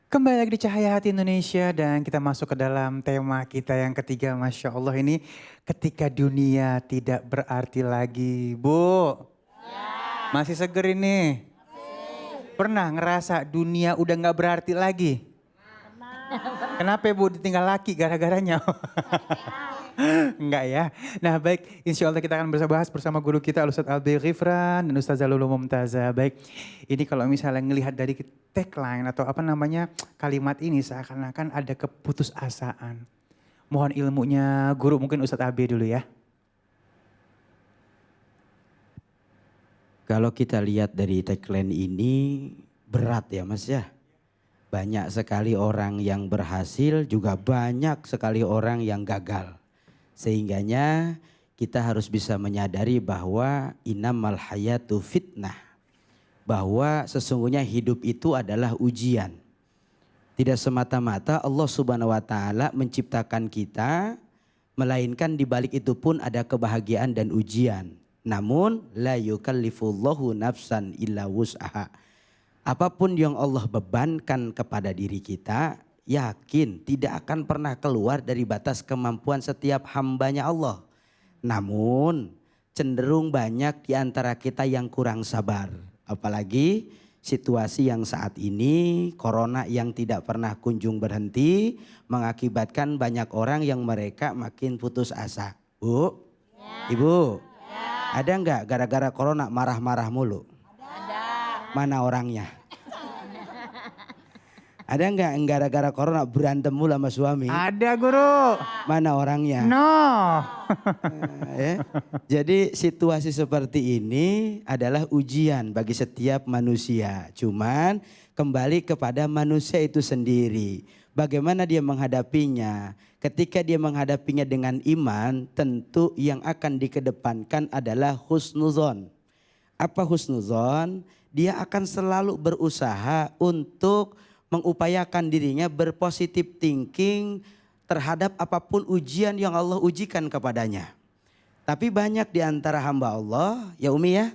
Kembali lagi di Cahaya Hati Indonesia dan kita masuk ke dalam tema kita yang ketiga. Masya Allah, ini ketika dunia tidak berarti lagi. Bu, masih seger ini? Pernah ngerasa dunia udah gak berarti lagi? Kenapa Bu ditinggal laki gara-garanya? Enggak ya. Nah baik, insya Allah kita akan bahas bersama guru kita Ustadz Albi Ghifran dan Ustazah Lulu Mumtazah. Baik, ini kalau misalnya ngelihat dari tagline atau apa namanya kalimat ini seakan-akan ada keputusasaan. Mohon ilmunya guru, mungkin Ustadz Albi dulu ya. Kalau kita lihat dari tagline ini berat ya Mas ya. Banyak sekali orang yang berhasil, juga banyak sekali orang yang gagal. Sehingganya kita harus bisa menyadari bahwa innamal hayatu fitnah. Bahwa sesungguhnya hidup itu adalah ujian. Tidak semata-mata Allah Subhanahu wa taala menciptakan kita, melainkan di balik itu pun ada kebahagiaan dan ujian. Namun la yukallifullahu nafsan illa wus'aha. Apapun yang Allah bebankan kepada diri kita, yakin tidak akan pernah keluar dari batas kemampuan setiap hambanya Allah. Namun cenderung banyak di antara kita yang kurang sabar. Apalagi situasi yang saat ini, corona yang tidak pernah kunjung berhenti, mengakibatkan banyak orang yang mereka makin putus asa. Bu, ya. Ibu, ya. Ada enggak gara-gara corona marah-marah mulu? Ada. Mana orangnya? Ada enggak gara-gara corona berantem mulu sama suami? Ada guru. Mana orangnya? No. Jadi situasi seperti ini adalah ujian bagi setiap manusia. Cuman kembali kepada manusia itu sendiri. Bagaimana dia menghadapinya? Ketika dia menghadapinya dengan iman, tentu yang akan dikedepankan adalah husnuzon. Apa husnuzon? Dia akan selalu berusaha untuk mengupayakan dirinya berpositif thinking terhadap apapun ujian yang Allah ujikan kepadanya. Tapi banyak di antara hamba Allah, ya Umi ya,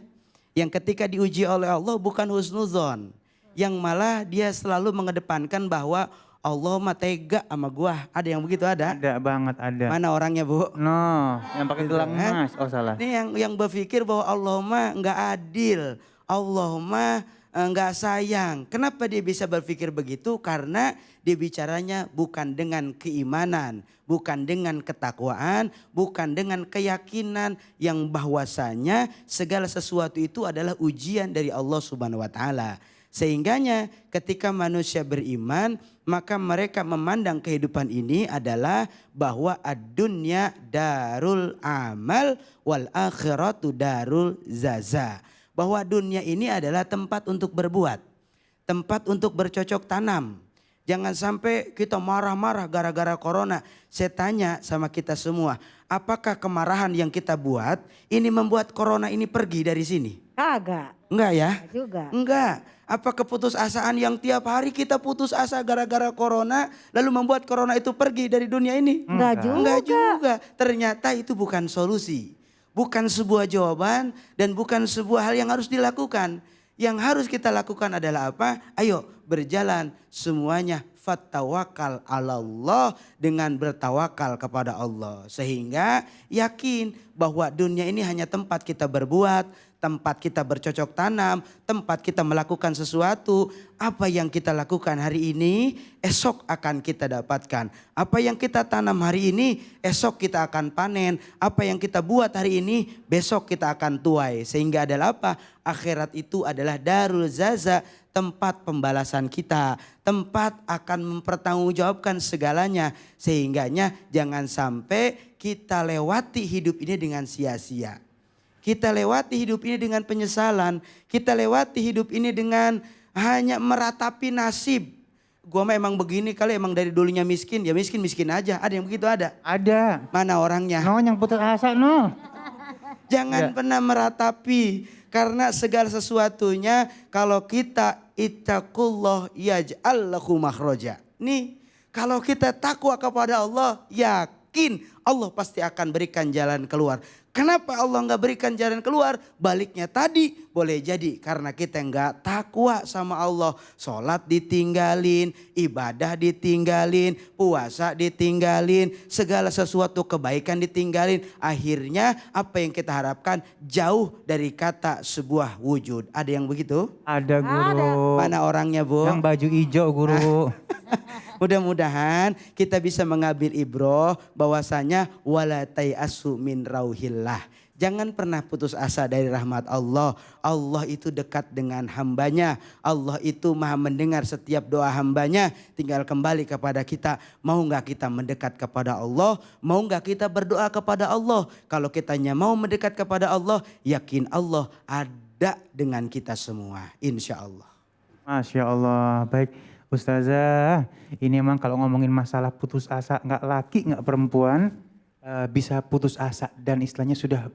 yang ketika diuji oleh Allah bukan husnuzon, yang malah dia selalu mengedepankan bahwa Allah mah tega sama gua. Ada yang begitu ada? Ada banget ada. Mana orangnya Bu? No, yang pakai gelang emas. Oh salah. Ini yang berpikir bahwa Allah mah nggak adil, Allah mah enggak sayang. Kenapa dia bisa berpikir begitu? Karena dia bicaranya bukan dengan keimanan, bukan dengan ketakwaan, bukan dengan keyakinan yang bahwasanya segala sesuatu itu adalah ujian dari Allah Subhanahu wa taala. Sehingganya ketika manusia beriman, maka mereka memandang kehidupan ini adalah bahwa ad-dunya darul amal wal akhiratu darul zaza. Bahwa dunia ini adalah tempat untuk berbuat, tempat untuk bercocok tanam. Jangan sampai kita marah-marah gara-gara corona. Saya tanya sama kita semua, apakah kemarahan yang kita buat ini membuat corona ini pergi dari sini? Kagak. Enggak ya? Juga. Enggak. Apa keputusasaan yang tiap hari kita putus asa gara-gara corona lalu membuat corona itu pergi dari dunia ini? Enggak juga. Enggak juga. Ternyata itu bukan solusi. Bukan sebuah jawaban dan bukan sebuah hal yang harus dilakukan. Yang harus kita lakukan adalah apa? Ayo berjalan semuanya fatawakal ala Allah, dengan bertawakal kepada Allah. Sehingga yakin bahwa dunia ini hanya tempat kita berbuat, tempat kita bercocok tanam, tempat kita melakukan sesuatu. Apa yang kita lakukan hari ini, esok akan kita dapatkan. Apa yang kita tanam hari ini, esok kita akan panen. Apa yang kita buat hari ini, besok kita akan tuai. Sehingga adalah apa? Akhirat itu adalah darul zaza, tempat pembalasan kita. Tempat akan mempertanggungjawabkan segalanya. Sehingganya jangan sampai kita lewati hidup ini dengan sia-sia. Kita lewati hidup ini dengan penyesalan. Kita lewati hidup ini dengan hanya meratapi nasib. Gua mah emang begini kali, emang dari dulunya miskin. Ya miskin-miskin aja. Ada yang begitu ada? Ada. Mana orangnya? No, yang putus asa no. Jangan pernah meratapi. Karena segala sesuatunya kalau kita ittaqullah yaj'al lahu makhraja. Nih, kalau kita takwa kepada Allah, yakin Allah pasti akan berikan jalan keluar. Kenapa Allah nggak berikan jalan keluar? Baliknya tadi boleh jadi karena kita nggak takwa sama Allah. Sholat ditinggalin, ibadah ditinggalin, puasa ditinggalin, segala sesuatu kebaikan ditinggalin. Akhirnya apa yang kita harapkan jauh dari kata sebuah wujud. Ada yang begitu? Ada guru. Mana orangnya Bu? Yang baju hijau guru. Mudah-mudahan kita bisa mengambil ibroh bahwasanya wala tayasu min rauhillah. Jangan pernah putus asa dari rahmat Allah. Allah itu dekat dengan hambanya. Allah itu maha mendengar setiap doa hambanya. Tinggal kembali kepada kita. Mau gak kita mendekat kepada Allah? Mau gak kita berdoa kepada Allah? Kalau kitanya mau mendekat kepada Allah, yakin Allah ada dengan kita semua. Insya Allah. Masya Allah. Baik Ustazah, ini emang kalau ngomongin masalah putus asa, nggak laki nggak perempuan bisa putus asa dan istilahnya sudah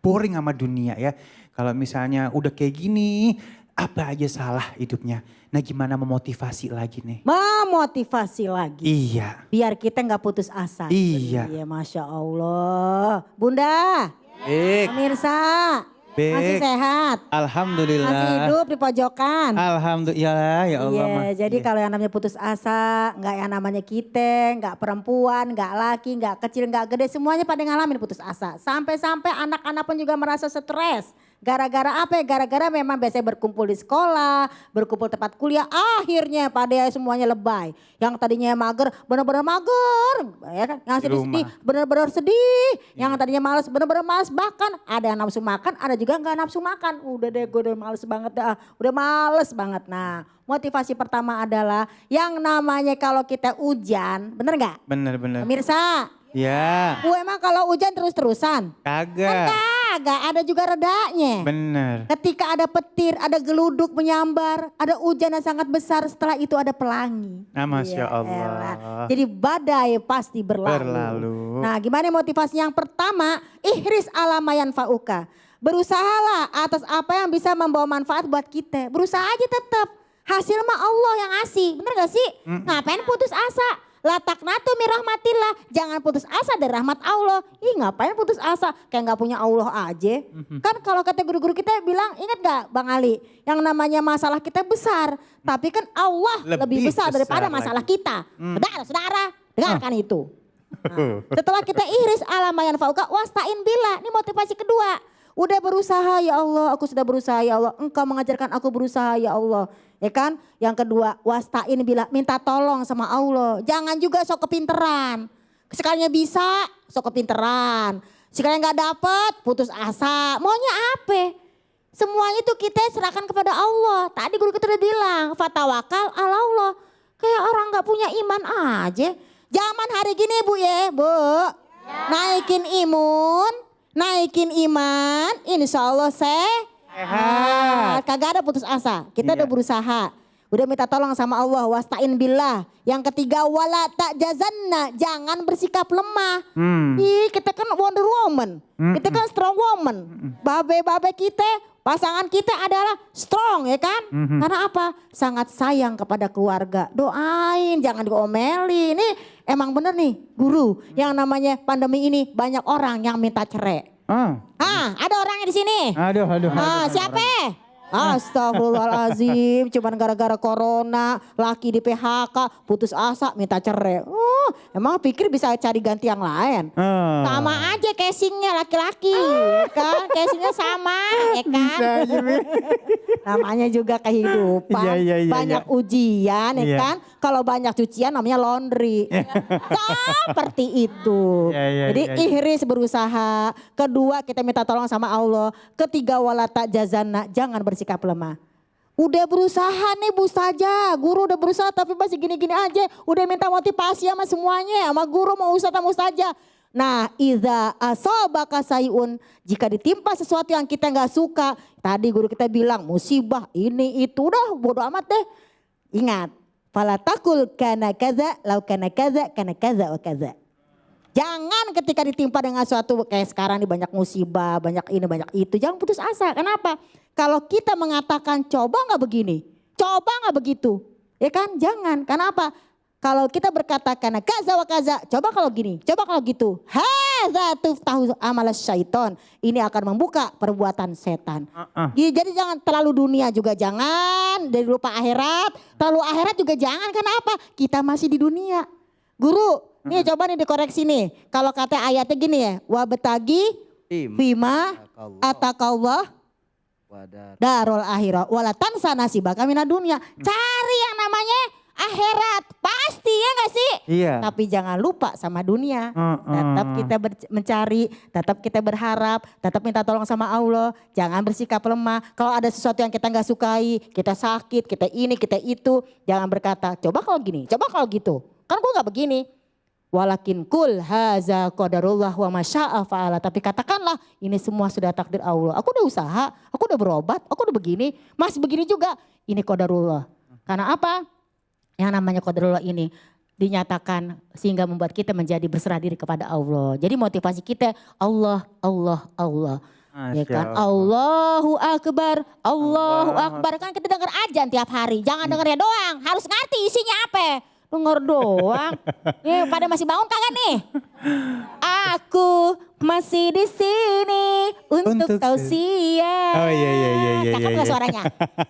boring sama dunia ya. Kalau misalnya udah kayak gini, apa aja salah hidupnya. Nah gimana memotivasi lagi nih? Memotivasi lagi. Iya. Biar kita nggak putus asa. Iya. Iya, Masya Allah. Bunda, Baik. pemirsa, Baik. masih sehat. Alhamdulillah. Masih hidup di pojokan. Alhamdulillah ya Allah. Iya, Mah. jadi Iya. kalau yang namanya putus asa, nggak yang namanya kita, nggak perempuan, nggak laki, nggak kecil, nggak gede, semuanya pada ngalamin putus asa. Sampai-sampai anak-anak pun juga merasa stres. Gara-gara apa ya? Gara-gara memang biasanya berkumpul di sekolah, berkumpul tempat kuliah, akhirnya pada semuanya lebay. Yang tadinya mager, benar-benar mager, ya kan? Yang sedih-sedih, benar-benar sedih. Yang tadinya malas, benar-benar malas. Bahkan ada yang nafsu makan, ada juga nggak nafsu makan. Udah deh, gue udah males banget dah, udah males banget. Nah, motivasi pertama adalah yang namanya kalau kita hujan, bener nggak? Bener. Pemirsa, Ya. emang kalau hujan terus-terusan? Kagak. Kagak, ada juga redanya. Bener. Ketika ada petir, ada geluduk menyambar, ada hujan yang sangat besar, setelah itu ada pelangi. Nah, Masya Ya Allah. elah. Jadi badai pasti berlalu. Berlalu. Nah gimana motivasi yang pertama? Ihris alamayan fauka. Berusahalah atas apa yang bisa membawa manfaat buat kita. Berusaha aja tetap. Hasil mah Allah yang ngasih. Bener gak sih? Ngapain putus asa? Lataknatu mirahmatillah. Jangan putus asa dari rahmat Allah. Ih ngapain putus asa? Kayak gak punya Allah aja. Kan kalau kata guru-guru kita bilang, ingat gak Bang Ali? Yang namanya masalah kita besar. Tapi kan Allah lebih besar daripada masalah lagi. kita. Saudara-saudara, dengarkan itu. Nah, setelah kita ihris alamayan fauka wastain bila. Ini motivasi kedua. Udah berusaha ya Allah, aku sudah berusaha ya Allah. Engkau mengajarkan aku berusaha ya Allah. Ya kan? Yang kedua, wastain bila, minta tolong sama Allah. Jangan juga sok kepinteran. Sekalinya bisa, sok kepinteran. Sekalinya gak dapet, putus asa. Maunya apa? Semuanya itu kita serahkan kepada Allah. Tadi guru kita udah bilang, fatawakal ala Allah. Kayak orang gak punya iman aja. Zaman hari gini Bu ya, Bu. Naikin imun, naikin iman, insya Allah sehat. Kagak ada putus asa, kita udah berusaha. Udah minta tolong sama Allah, wastain billah. Yang ketiga, wala tak jazanna, jangan bersikap lemah. Ih, kita kan Wonder Woman, kita kan strong woman. Babe-babe kita, pasangan kita adalah strong ya kan. Karena apa? Sangat sayang kepada keluarga. Doain, jangan diomelin. Ini emang bener nih guru, yang namanya pandemi ini banyak orang yang minta cerai. Ada orangnya di sini. Aduh. Siapa? Astagfirullahaladzim, cuman gara-gara corona, laki di PHK, putus asa, minta cerai. Emang pikir bisa cari ganti yang lain? Sama aja casingnya laki-laki, ya kan? Casingnya sama, ya kan? Namanya juga kehidupan, Iya. banyak ujian, ya Iya. kan? Kalau banyak cucian namanya laundry. Seperti itu. Iya. Jadi ihris berusaha. Kedua kita minta tolong sama Allah. Ketiga wala tak jazana, jangan bersikap lemah. Udah berusaha nih Bu Ustazah, guru udah berusaha tapi masih gini-gini aja. Udah minta motivasi sama semuanya, sama guru mau Ustaz sama Ustazah. Nah idza asobaka sayun, jika ditimpa sesuatu yang kita gak suka. Tadi guru kita bilang musibah ini itu udah bodo amat deh. Ingat, fala takul kana kaza, lau kana kaza wa kaza. Jangan ketika ditimpa dengan suatu kayak sekarang ini banyak musibah, banyak ini, banyak itu. Jangan putus asa. Kenapa? Kalau kita mengatakan coba gak begini, coba gak begitu. Ya kan? Jangan. Kenapa? Kalau kita berkata karena kaza wa kaza, coba kalau gini, coba kalau gitu. Hadza tuftahu amal syaiton. Ini akan membuka perbuatan setan. Jadi jangan terlalu dunia juga jangan, dari lupa akhirat. Terlalu akhirat juga jangan, kenapa? Kita masih di dunia. Guru, nih coba nih dikoreksi nih. Kalau kata ayatnya gini ya, wa betagi fima atakallah darul akhirah wala tansa nasibaka minad dunya. Cari yang namanya akhirat, pasti ya gak sih? Iya. Tapi jangan lupa sama dunia. Tetap kita mencari, tetap kita berharap, tetap minta tolong sama Allah. Jangan bersikap lemah. Kalau ada sesuatu yang kita gak sukai, kita sakit, kita ini, kita itu. Jangan berkata, coba kalau gini, coba kalau gitu. Kan gue gak begini. Walakin kul haza qadarullah wa masya'a fa'ala. Tapi katakanlah ini semua sudah takdir Allah. Aku udah usaha, aku udah berobat, aku udah begini. Masih begini juga, ini qadarullah. Karena apa? Yang namanya qadarullah ini dinyatakan sehingga membuat kita menjadi berserah diri kepada Allah. Jadi motivasi kita Allah, Allah, Allah. Ya kan? Allahu Akbar, Allahu Akbar. Kan kita dengar ajan tiap hari. Jangan dengarnya doang, harus ngerti isinya apa. Dengar doang. Nih pada masih bangun kagak nih? Aku masih di sini untuk tausiah. Oh iya. Cakep gak suaranya?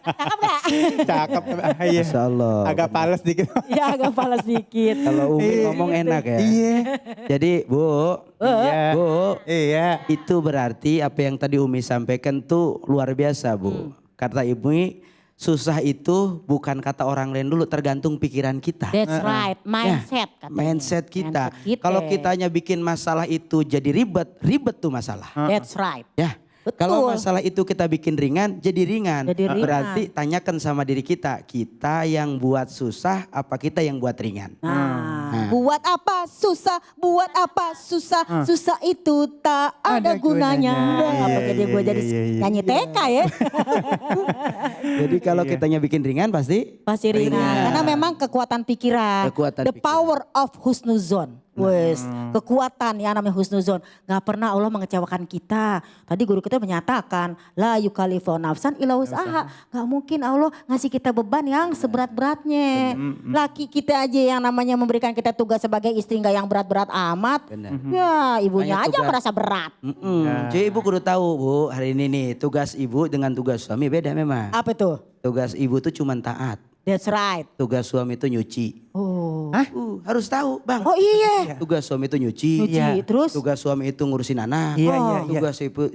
Cakep gak? Cakep. Iya. Masya Allah. Agak pales dikit. Ya agak palas dikit. Kalau Umi ngomong enak ya. Iya. Jadi Bu, Iya. Bu, Iya. itu berarti apa yang tadi Umi sampaikan tuh luar biasa Bu. Kata Ibu, susah itu bukan kata orang lain dulu, tergantung pikiran kita. That's right, mindset Ya, katanya. mindset kita. Mindset kita. Kalau kitanya bikin masalah itu jadi ribet, ribet tuh masalah. That's right. Ya. Betul. Kalau masalah itu kita bikin ringan, jadi ringan. Jadi ringan. Berarti tanyakan sama diri kita yang buat susah apa kita yang buat ringan? Nah, buat apa susah, buat apa susah, susah itu tak ada gunanya. Apa jadi gue jadi nyanyi TK ya? Jadi kalau kitanya bikin ringan pasti Pasti ringan. Karena memang kekuatan pikiran. Kekuatan The pikiran. power of husnuzon. Wes, kekuatan yang namanya husnuzon. Gak pernah Allah mengecewakan kita. Tadi guru kita menyatakan, la yukallifu nafsan illa wus'aha. Gak mungkin Allah ngasih kita beban yang seberat-beratnya. Laki kita aja yang namanya memberikan kita tugas sebagai istri gak yang berat-berat amat. Benar. Ya ibunya Banyak aja tugas. merasa berat. Jadi ibu kudu tahu Bu, hari ini nih tugas ibu dengan tugas suami beda memang. Apa tuh? Tugas ibu tuh cuma taat. That's right. Tugas suami itu nyuci. Oh. Harus tahu Bang. Oh iya. Tugas suami itu nyuci. Nyuci, Iya. terus? Tugas suami itu ngurusin anak. Iya. Tugas ibu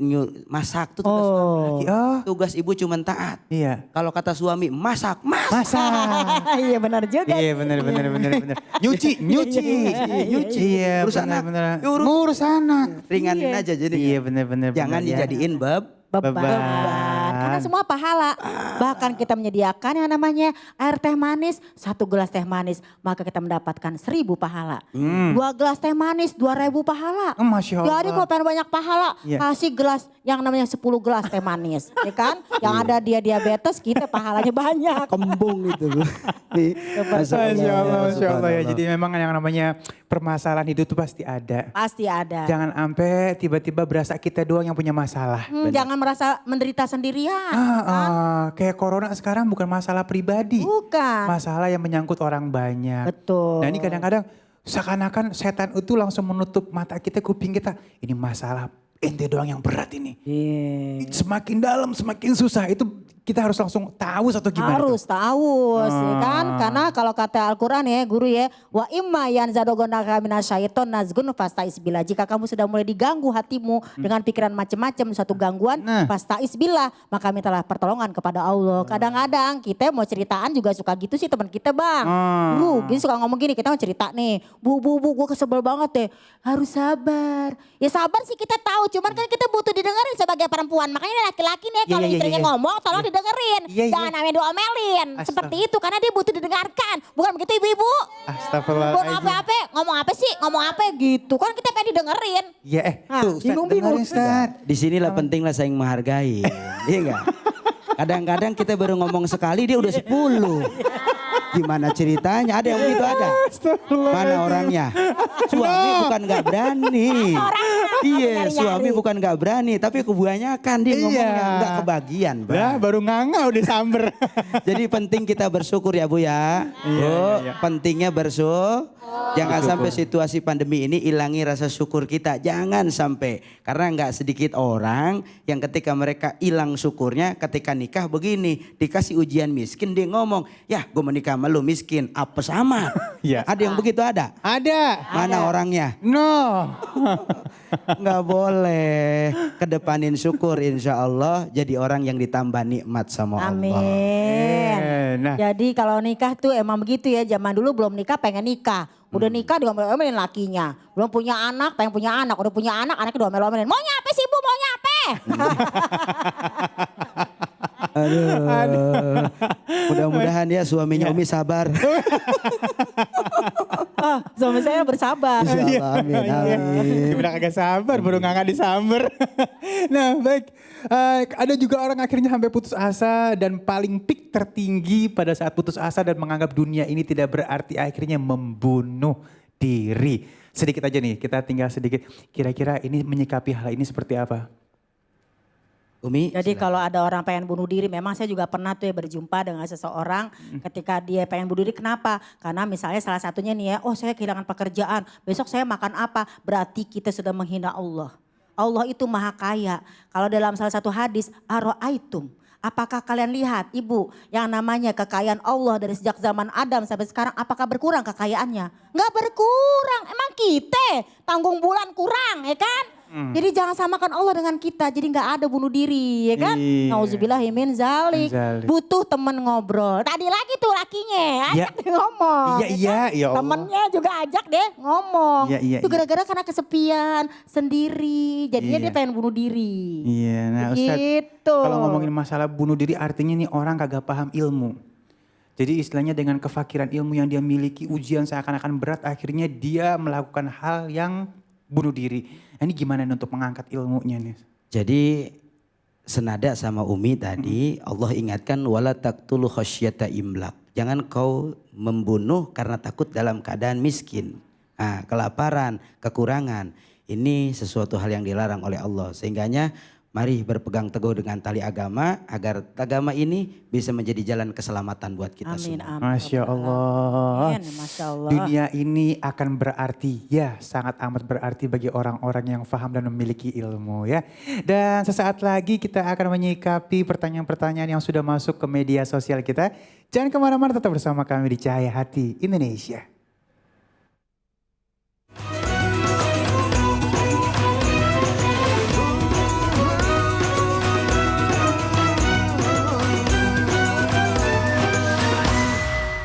masak tuh tugas suami. Oh. Tugas ibu cuma taat. Iya. Kalau kata suami masak, Masa. Iya benar juga. Iya benar. Nyuci. Iya Urus anak. benar. Urus. Ngurus anak. Ringanin aja jadi. Iya benar. Jangan dijadiin Beban. Karena semua pahala. Bahkan kita menyediakan yang namanya air teh manis. 1 gelas teh manis. Maka kita mendapatkan 1000 pahala. 2 gelas teh manis 2000 pahala. Masya Allah. Jadi kalau pengen banyak pahala. Iya. Kasih gelas yang namanya 10 gelas teh manis. Ya kan? Yang ada dia diabetes kita pahalanya banyak. kembung itu. Masya Allah ya. Subhanallah. Jadi memang yang namanya permasalahan hidup itu pasti ada. Pasti ada. Jangan sampai tiba-tiba berasa kita doang yang punya masalah. Jangan merasa menderita sendirian. Kayak corona sekarang bukan masalah pribadi. Bukan. Masalah yang menyangkut orang banyak. Betul. Nah ini kadang-kadang seakan-akan setan itu langsung menutup mata kita, kuping kita. Ini masalah ente doang yang berat ini. Semakin dalam semakin susah. Itu kita harus langsung tahu atau gimana? Harus tahu, ya kan? Karena kalau kata Al-Quran ya guru ya. Wa imma yanzadogonaka minasyaiton nazgun fastaiz billah. Jika kamu sudah mulai diganggu hatimu dengan pikiran macam-macam suatu gangguan. Fastaiz billah. Maka mintalah pertolongan kepada Allah. Kadang-kadang kita mau ceritaan juga suka gitu sih teman kita bang. Guru gini suka ngomong gini, kita mau cerita nih. Bu gue kesebel banget deh. Harus sabar. Ya sabar sih kita tahu. Cuman kan kita butuh didengarin sebagai perempuan. Makanya laki-laki nih kalau istrinya ngomong tolong didengerin. Jangan namanya diomelin. Seperti itu karena dia butuh didengarkan. Bukan begitu ibu-ibu? Astagfirullahaladzim. Apa-apa, ngomong apa sih? Ngomong apa gitu. Kan kita pengen didengerin. Ya tuh Ustaz, bingung-bingung. dengerin, Ustaz. Di sinilah pentinglah saling menghargai. Iya enggak? Kadang-kadang kita baru ngomong sekali dia udah 10. Gimana ceritanya? Ada yang begitu ada? Mana orangnya? Suami bukan gak berani. Iya suami bukan gak berani. Tapi kebanyakan dia ngomongnya gak kebagian. Lah baru nganga udah samber. Jadi penting kita bersyukur ya Bu ya. Bu, pentingnya bersyukur. Jangan sampai situasi pandemi ini ilangi rasa syukur kita. Jangan sampai. Karena nggak sedikit orang yang ketika mereka hilang syukurnya ketika nikah begini. Dikasih ujian miskin dia ngomong, ya gue menikah sama lu miskin. Apa sama? Iya. Ada yang begitu ada? Ada. Mana orangnya? No. Nggak boleh. Kedepanin syukur insya Allah jadi orang yang ditambah nikmat sama Allah. Amin. Nah. Jadi kalau nikah tuh emang begitu ya. Zaman dulu belum nikah pengen nikah. Udah nikah diomel-omelin lakinya. Belum punya anak pengen punya anak. Udah punya anak anaknya diomel-omelin. Maunya apa sih Bu? Maunya apa? Aduh. Mudah-mudahan ya suaminya Umi sabar. Suami saya bersabar. Insya Allah, amin, amin. Gimana kagak sabar, baru ngangkat disamber. Nah baik, ada juga orang akhirnya sampai putus asa dan paling peak tertinggi pada saat putus asa dan menganggap dunia ini tidak berarti akhirnya membunuh diri. Sedikit aja nih, kita tinggal sedikit. Kira-kira ini menyikapi hal ini seperti apa? Umi. Jadi kalau ada orang pengen bunuh diri, memang saya juga pernah tuh ya berjumpa dengan seseorang ketika dia pengen bunuh diri. Kenapa? Karena misalnya salah satunya nih ya, oh saya kehilangan pekerjaan, besok saya makan apa? Berarti kita sudah menghina Allah. Allah itu maha kaya. Kalau dalam salah satu hadis, aro'aitum. Apakah kalian lihat ibu yang namanya kekayaan Allah dari sejak zaman Adam sampai sekarang apakah berkurang kekayaannya? Enggak berkurang, emang kita tanggung bulan kurang ya kan? Jadi jangan samakan Allah dengan kita, jadi nggak ada bunuh diri ya kan? Iya. Nauzubillahi min zalik. Zalik. Butuh temen ngobrol. Tadi lagi tuh lakinya ajak dia ngomong. Iya, ya Allah. Temennya juga ajak deh ngomong. Iya, Itu gara-gara karena kesepian sendiri, jadinya Iya. dia pengen bunuh diri. Iya, nah Ustadz, Gitu. kalau ngomongin masalah bunuh diri artinya nih orang kagak paham ilmu. Jadi istilahnya dengan kefakiran ilmu yang dia miliki, ujian seakan-akan berat, akhirnya dia melakukan hal yang bunuh diri. Nah, ini gimana nih untuk mengangkat ilmunya nih? Jadi senada sama Umi tadi Allah ingatkan wala taqtulu khasyata imlak. Jangan kau membunuh karena takut dalam keadaan miskin. Nah, kelaparan, kekurangan. Ini sesuatu hal yang dilarang oleh Allah. Sehingganya mari berpegang teguh dengan tali agama agar agama ini bisa menjadi jalan keselamatan buat kita Amin, semua. amin. Masya Allah. Amin, Masya Allah. Dunia ini akan berarti, ya sangat amat berarti bagi orang-orang yang faham dan memiliki ilmu ya. Dan sesaat lagi kita akan menyikapi pertanyaan-pertanyaan yang sudah masuk ke media sosial kita. Jangan kemana-mana, tetap bersama kami di Cahaya Hati Indonesia.